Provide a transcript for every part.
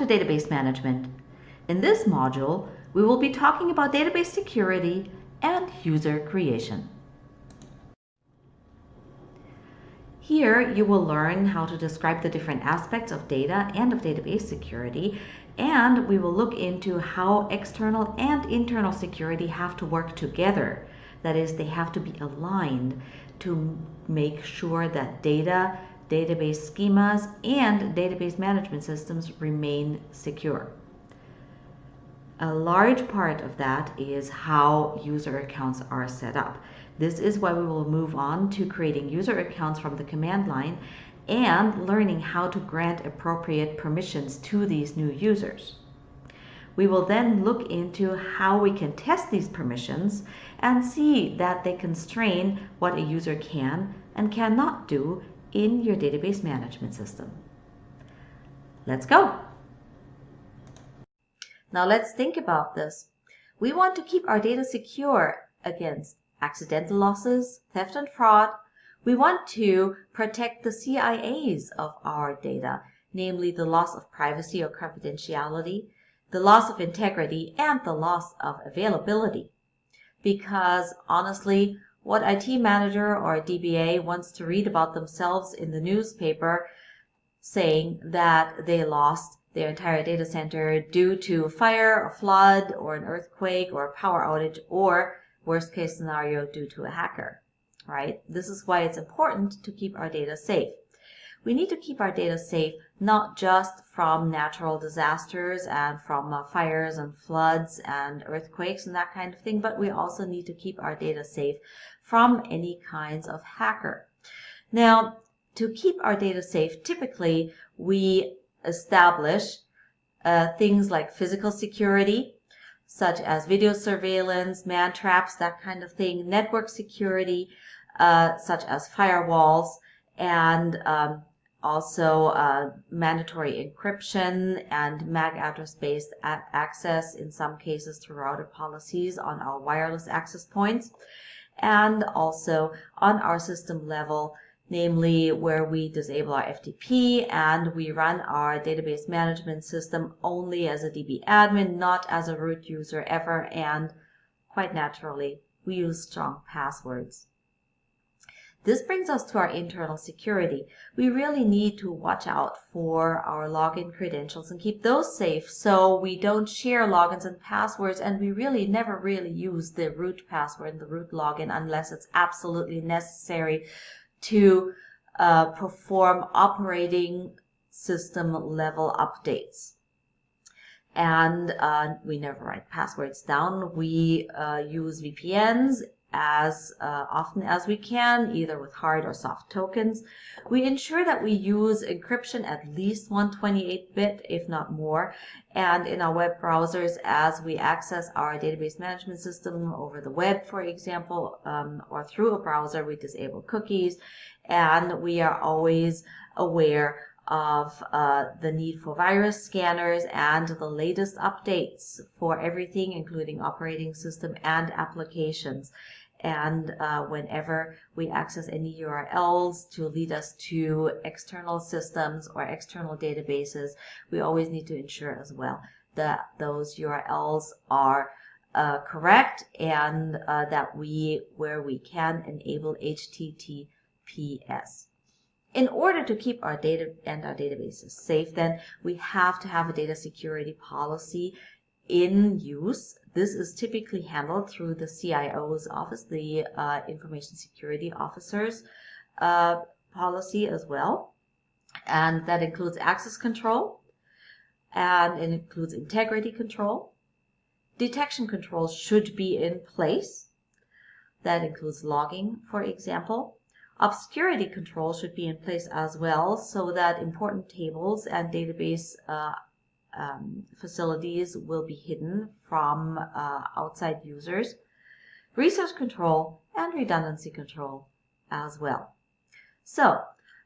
to database management. In this module, we will be talking about database security and user creation. Here, you will learn how to describe the different aspects of data and of database security, and we will look into how external and internal security have to work together. That is, they have to be aligned to make sure that data, database schemas, and database management systems remain secure. A large part of that is how user accounts are set up. This is why we will move on to creating user accounts from the command line and learning how to grant appropriate permissions to these new users. We will then look into how we can test these permissions and see that they constrain what a user can and cannot do in your database management system. Let's go. Now let's think about this. We want to keep our data secure against accidental losses, theft and fraud. We want to protect the CIAs of our data, namely the loss of privacy or confidentiality, the loss of integrity, and the loss of availability. Because honestly, what IT manager or DBA wants to read about themselves in the newspaper saying that they lost their entire data center due to fire, a flood, or an earthquake, or a power outage, or worst case scenario due to a hacker, right? This is why it's important to keep our data safe. We need to keep our data safe not just from natural disasters and from fires and floods and earthquakes and that kind of thing, but we also need to keep our data safe from any kinds of hacker. Now, to keep our data safe, typically we establish things like physical security, such as video surveillance, man traps, that kind of thing, network security, such as firewalls, and also mandatory encryption and MAC address-based access, in some cases through router policies on our wireless access points, and also on our system level, namely where we disable our FTP and we run our database management system only as a DB admin, not as a root user ever, and quite naturally, we use strong passwords. This brings us to our internal security. We really need to watch out for our login credentials and keep those safe so we don't share logins and passwords, and we really never really use the root password and the root login unless it's absolutely necessary to perform operating system level updates. And we never write passwords down. We use VPNs as often as we can, either with hard or soft tokens. We ensure that we use encryption at least 128-bit, if not more. And in our web browsers, as we access our database management system over the web, for example, or through a browser, we disable cookies. And we are always aware of the need for virus scanners and the latest updates for everything, including operating system and applications. And whenever we access any URLs to lead us to external systems or external databases, we always need to ensure as well that those URLs are correct and that we, where we can, enable HTTPS. In order to keep our data and our databases safe, then we have to have a data security policy in use. This is typically handled through the CIO's office, the Information Security Officer's policy as well. And that includes access control, and it includes integrity control. Detection controls should be in place. That includes logging, for example. Obscurity control should be in place as well, so that important tables and database facilities will be hidden from outside users. Resource control and redundancy control as well. So,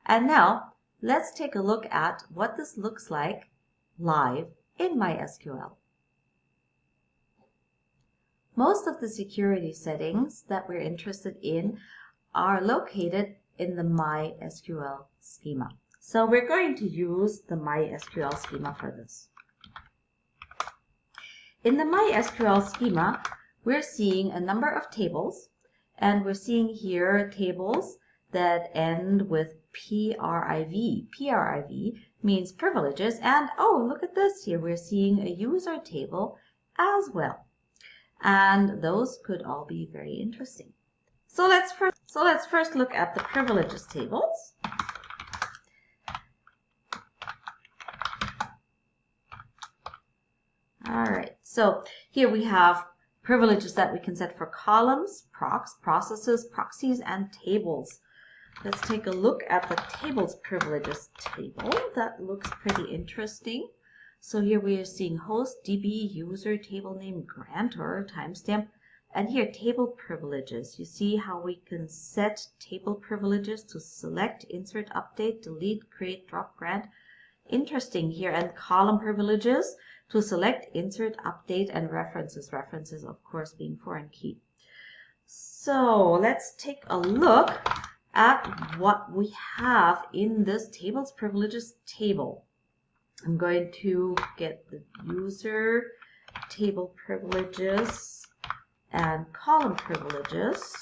and now let's take a look at what this looks like live in MySQL. Most of the security settings that we're interested in are located in the MySQL schema. So we're going to use the MySQL schema for this. In the MySQL schema, we're seeing a number of tables, and we're seeing here tables that end with PRIV. PRIV means privileges, and oh, look at this here. We're seeing a user table as well. And those could all be very interesting. So let's first look at the privileges tables. All right, so here we have privileges that we can set for columns, procs, processes, proxies, and tables. Let's take a look at the tables privileges table. That looks pretty interesting. So here we are seeing host, DB, user, table name, grantor, timestamp, and here table privileges. You see how we can set table privileges to select, insert, update, delete, create, drop, grant. Interesting here. And column privileges to select, insert, update, and references. References, of course, being foreign key. So let's take a look at what we have in this tables privileges table. I'm going to get the user, table privileges, and column privileges.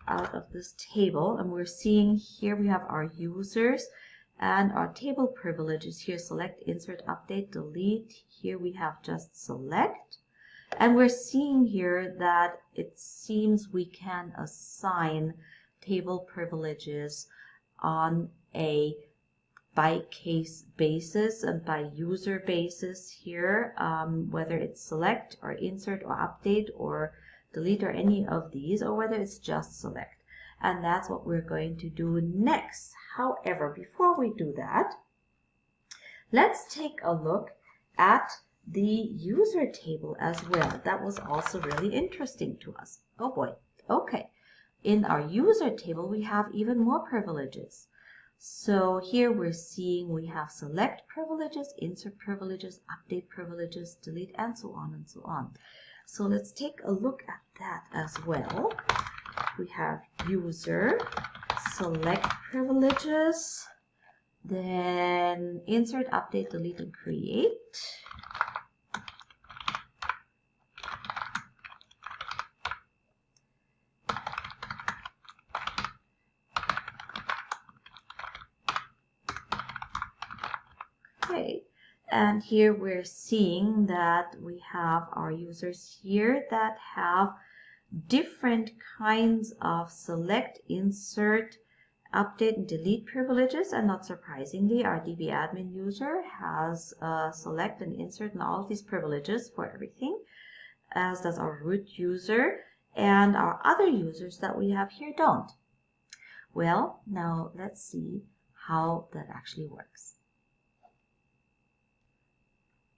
Out of this table, and we're seeing here we have our users and our table privileges here. Select, insert, update, delete. Here we have just select. And we're seeing here that it seems we can assign table privileges on a by case basis and by user basis here, whether it's select or insert or update or delete or any of these, or whether it's just select. And that's what we're going to do next. However, before we do that, let's take a look at the user table as well. That was also really interesting to us. Oh boy. Okay. In our user table, we have even more privileges. So here we're seeing we have select privileges, insert privileges, update privileges, delete, and so on and so on. So let's take a look at that as well. We have user, select privileges, then insert, update, delete, and create. Okay, and here we're seeing that we have our users here that have different kinds of select, insert, update, and delete privileges. And not surprisingly, our DB admin user has select and insert and all of these privileges for everything, as does our root user, and our other users that we have here don't. Well, now let's see how that actually works.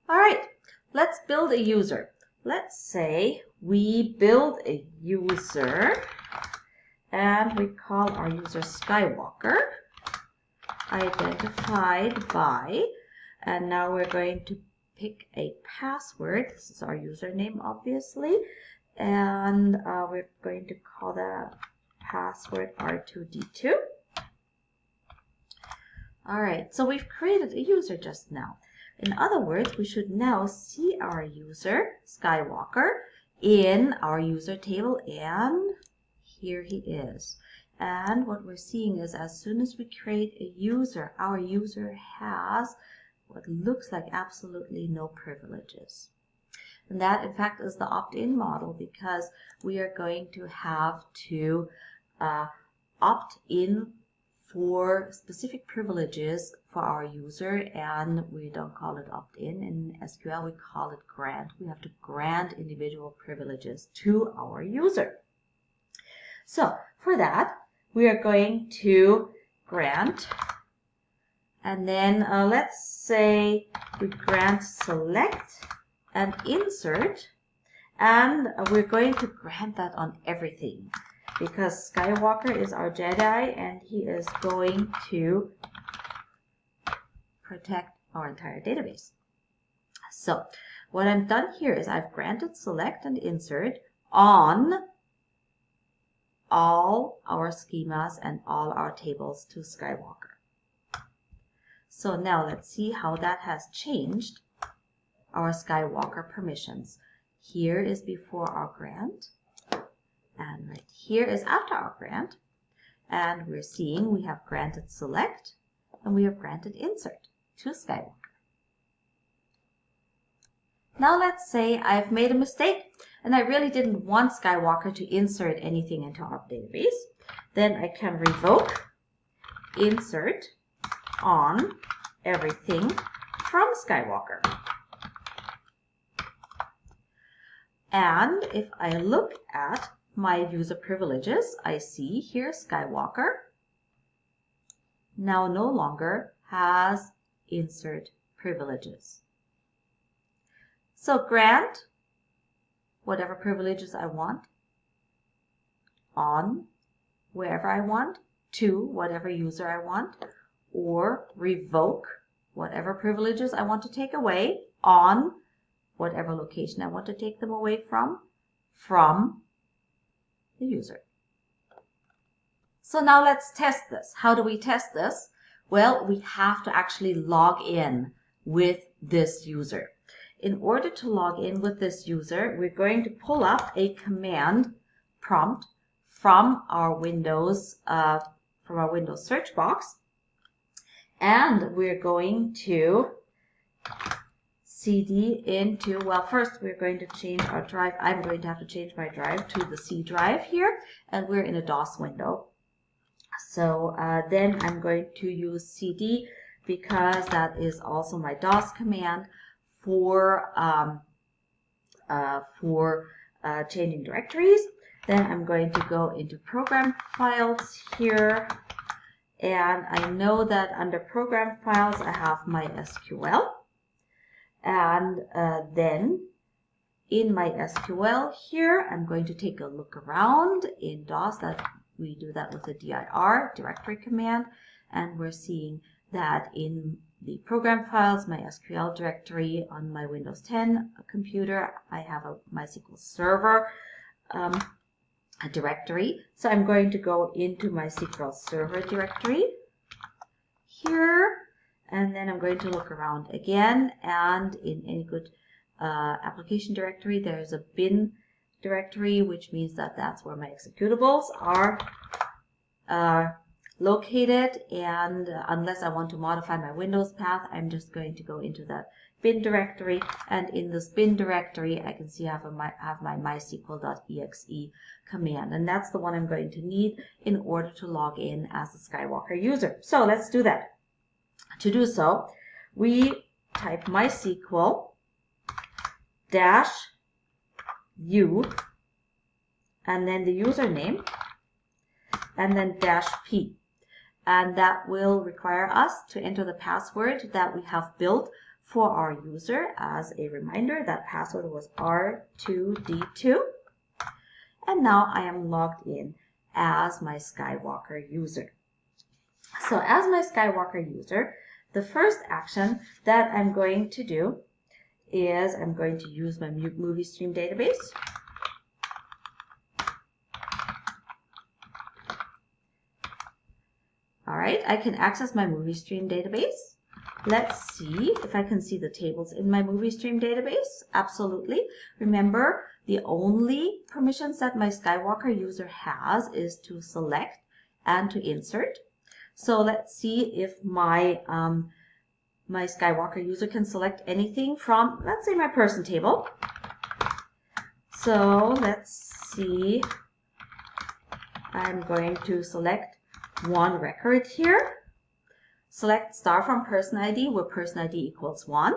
All right, let's build a user. Let's say we build a user and we call our user Skywalker, identified by, and now we're going to pick a password. This is our username, obviously, and we're going to call the password R2D2. All right, so we've created a user just now. In other words, we should now see our user, Skywalker, in our user table, and here he is. And what we're seeing is as soon as we create a user, our user has what looks like absolutely no privileges. And that, in fact, is the opt-in model, because we are going to have to opt in for specific privileges for our user, and we don't call it opt-in. In SQL, we call it grant. We have to grant individual privileges to our user. So for that, we are going to grant, and then let's say we grant select and insert, and we're going to grant that on everything, because Skywalker is our Jedi and he is going to protect our entire database. So what I've done here is I've granted select and insert on all our schemas and all our tables to Skywalker. So now let's see how that has changed our Skywalker permissions. Here is before our grant, and right here is after our grant. And we're seeing we have granted select and we have granted insert to Skywalker. Now let's say I've made a mistake and I really didn't want Skywalker to insert anything into our database. Then I can revoke insert on everything from Skywalker. And if I look at my user privileges, I see here Skywalker now no longer has insert privileges. So grant whatever privileges I want on wherever I want to whatever user I want, or revoke whatever privileges I want to take away on whatever location I want to take them away from the user. So now let's test this. How do we test this? Well, we have to actually log in with this user. In order to log in with this user, we're going to pull up a command prompt from our Windows search box, and we're going to cd into, well, first we're going to change our drive. I'm going to have to change my drive to the C drive here, and we're in a DOS window. So then I'm going to use cd because that is also my DOS command for changing directories. Then I'm going to go into program files here, and I know that under program files I have MySQL. And then in MySQL here, I'm going to take a look around in DOS. That we do that with the dir directory command, and we're seeing that in the program files, MySQL directory on my Windows 10 computer, I have a MySQL server directory. So I'm going to go into MySQL server directory here. And then I'm going to look around again, and in any good application directory, there's a bin directory, which means that that's where my executables are located. And unless I want to modify my Windows path, I'm just going to go into that bin directory. And in this bin directory, I can see I have my mysql.exe command. And that's the one I'm going to need in order to log in as a Skywalker user. So let's do that. To do so, we type MySQL -u and then the username and then -p. And that will require us to enter the password that we have built for our user. As a reminder, that password was R2D2. And now I am logged in as my Skywalker user. So as my Skywalker user, the first action that I'm going to do is I'm going to use my movie stream database. All right, I can access my movie stream database. Let's see if I can see the tables in my movie stream database. Absolutely. Remember, the only permissions that my Skywalker user has is to select and to insert. So let's see if my my Skywalker user can select anything from, let's say, my person table. So let's see. I'm going to select one record here. Select star from person ID where person ID equals 1.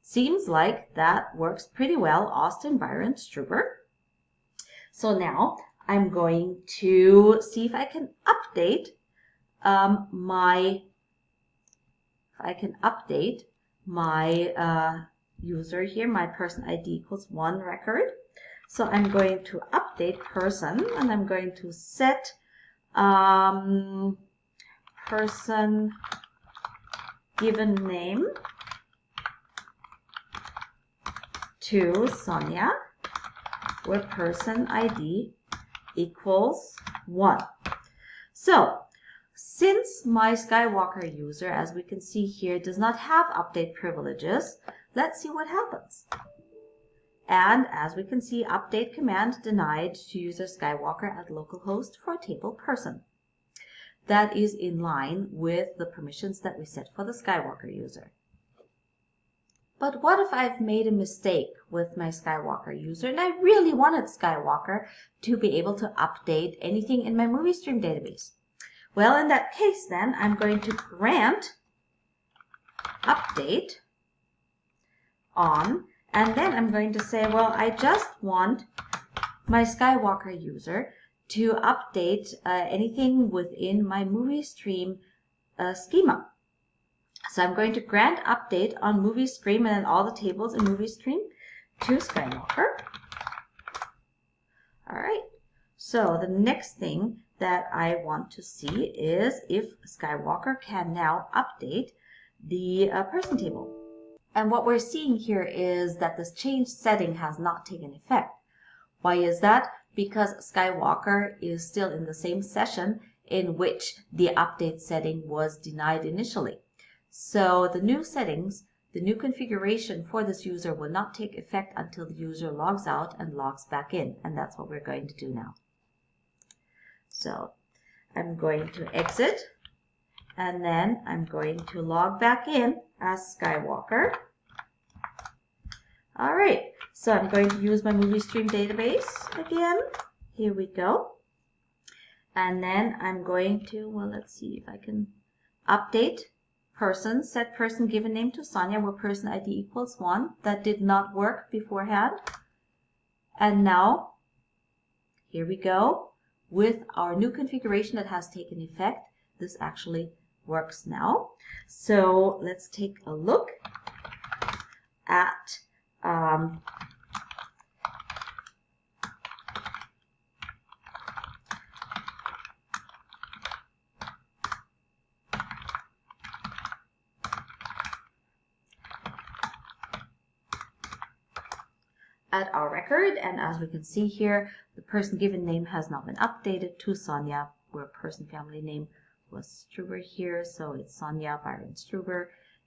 Seems like that works pretty well. Austin, Byron, Struber. So now I'm going to see if I can update my user here, my person ID equals 1 record. So I'm going to update person, and I'm going to set person given name to Sonia, where person ID equals 1. So since my Skywalker user, as we can see here, does not have update privileges, let's see what happens. And as we can see, update command denied to user Skywalker at localhost for table person. That is in line with the permissions that we set for the Skywalker user. But what if I've made a mistake with my Skywalker user and I really wanted Skywalker to be able to update anything in my movie stream database? Well, in that case then, I'm going to grant update on, and then I'm going to say, well, I just want my Skywalker user to update anything within my movie stream schema. So I'm going to grant update on movie stream and then all the tables in movie stream to Skywalker. All right. So the next thing that I want to see is if Skywalker can now update the person table. And what we're seeing here is that this change setting has not taken effect. Why is that? Because Skywalker is still in the same session in which the update setting was denied initially. So the new settings, the new configuration for this user will not take effect until the user logs out and logs back in. And that's what we're going to do now. So I'm going to exit and then I'm going to log back in as Skywalker. All right, so I'm going to use my movie stream database again. Here we go. And then I'm going to, well, let's see if I can update person, set person given name to Sonia where person ID equals 1. That did not work beforehand. And now, here we go. With our new configuration that has taken effect, this actually works now. So let's take a look at our record, and as we can see here, the person given name has now been updated to Sonia, where person family name was Struber here, so it's Sonia Byron Struber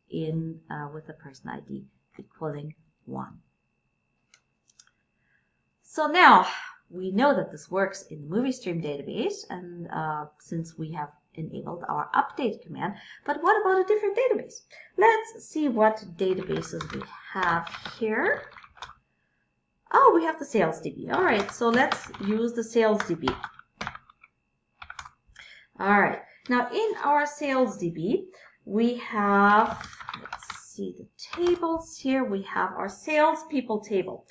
in with the person ID equaling 1. So now we know that this works in the movie stream database, and since we have enabled our update command, but what about a different database? Let's see what databases we have here. Oh, we have the sales DB. All right, so let's use the sales DB. All right, now in our sales DB, we have, let's see the tables here. We have our salespeople table.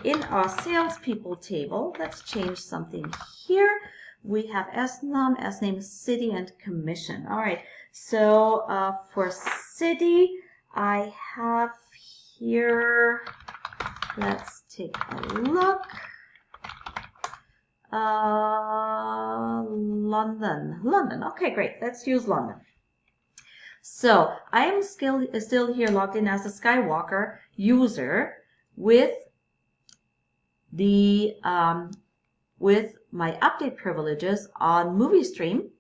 In our salespeople table, let's change something here. We have SNUM, SNAME, city, and commission. All right, so for city, I have here, let's take a look. London. Okay, great. Let's use London. So I am still here logged in as a Skywalker user with the with my update privileges on movie stream.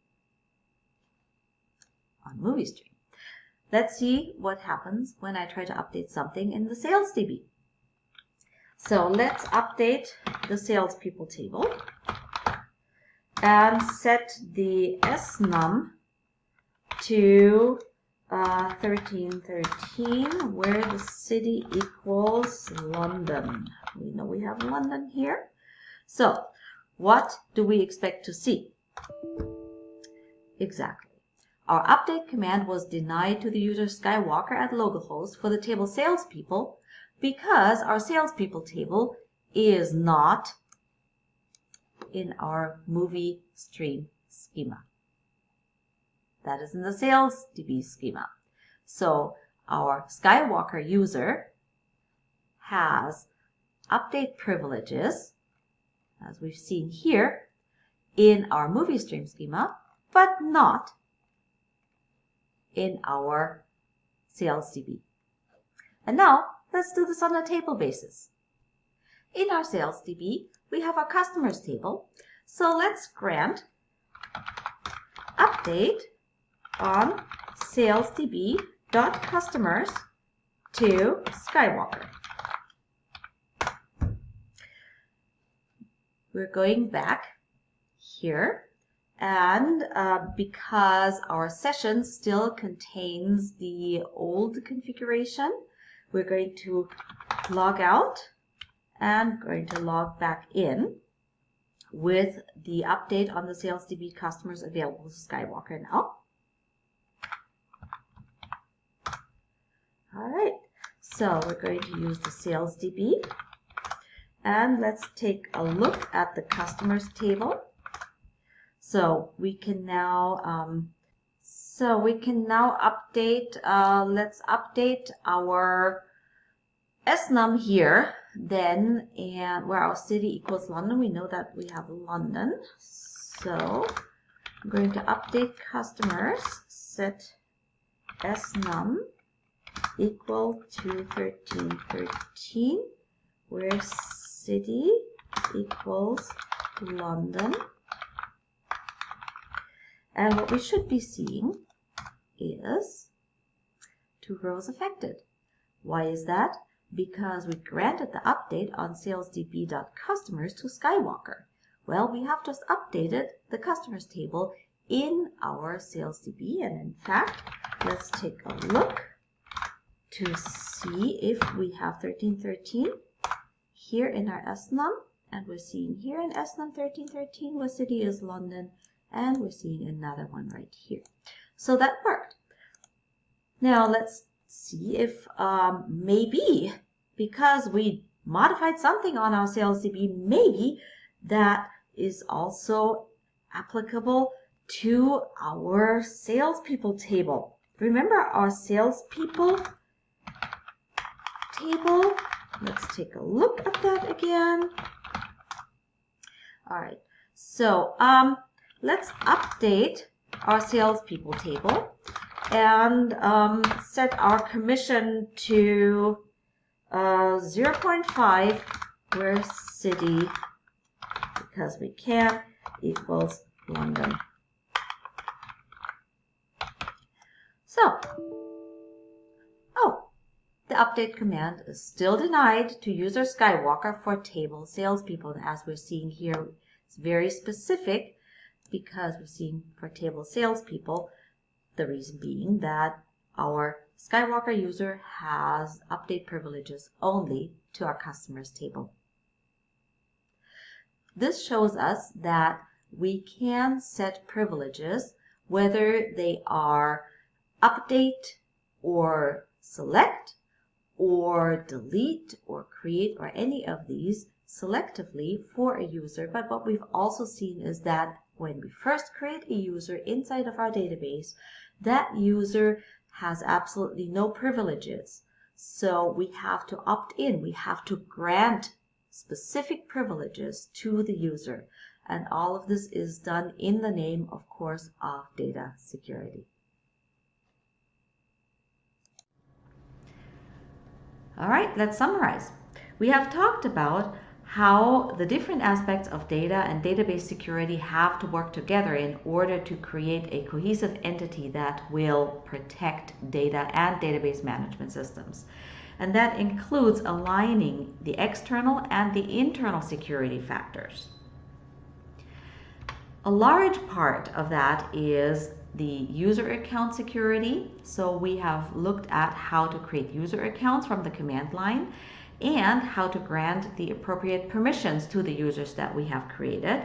Let's see what happens when I try to update something in the sales DB. So let's update the salespeople table and set the SNUM to 1313, where the city equals London. We know we have London here. So what do we expect to see? Exactly. Our update command was denied to the user Skywalker at localhost for the table salespeople because our salespeople table is not in our movie stream schema. That is in the sales DB schema. So our Skywalker user has update privileges, as we've seen here, in our movie stream schema, but not in our sales DB. And now let's do this on a table basis. In our sales DB, we have our customers table. So let's grant update on salesdb.customers to Skywalker. We're going back here, and because our session still contains the old configuration, we're going to log out and going to log back in with the update on the SalesDB customers available to Skywalker now. All right, so we're going to use the SalesDB, and let's take a look at the customers table. So we can now update. Let's update our snum here. Then, and where our city equals London, we know that we have London. So I'm going to update customers. Set snum equal to 1313, where city equals London. And what we should be seeing is 2 rows affected. Why is that? Because we granted the update on salesdb.customers to Skywalker. Well, we have just updated the customers table in our SalesDB, and in fact, let's take a look to see if we have 1313 here in our snum, and we're seeing here in snum 1313 where city is London, and we're seeing another one right here. So that worked. Now let's see if maybe because we modified something on our SalesDB, maybe that is also applicable to our salespeople table. Remember our salespeople table? Let's take a look at that again. All right, so let's update our salespeople table and set our commission to 0.5, where city, because we can, equals London. So, the update command is still denied to user Skywalker for table salespeople. And as we're seeing here, it's very specific because we're seeing for table salespeople, the reason being that our Skywalker user has update privileges only to our customers table. This shows us that we can set privileges, whether they are update or select or delete or create or any of these selectively for a user. But what we've also seen is that when we first create a user inside of our database, that user has absolutely no privileges. So we have to opt in. We have to grant specific privileges to the user. And all of this is done in the name, of course, of data security. All right, let's summarize. We have talked about how the different aspects of data and database security have to work together in order to create a cohesive entity that will protect data and database management systems. And that includes aligning the external and the internal security factors. A large part of that is the user account security. So we have looked at how to create user accounts from the command line and how to grant the appropriate permissions to the users that we have created.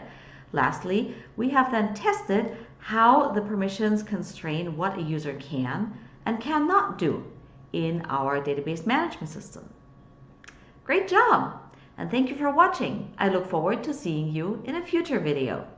Lastly, we have then tested how the permissions constrain what a user can and cannot do in our database management system. Great job, and thank you for watching. I look forward to seeing you in a future video.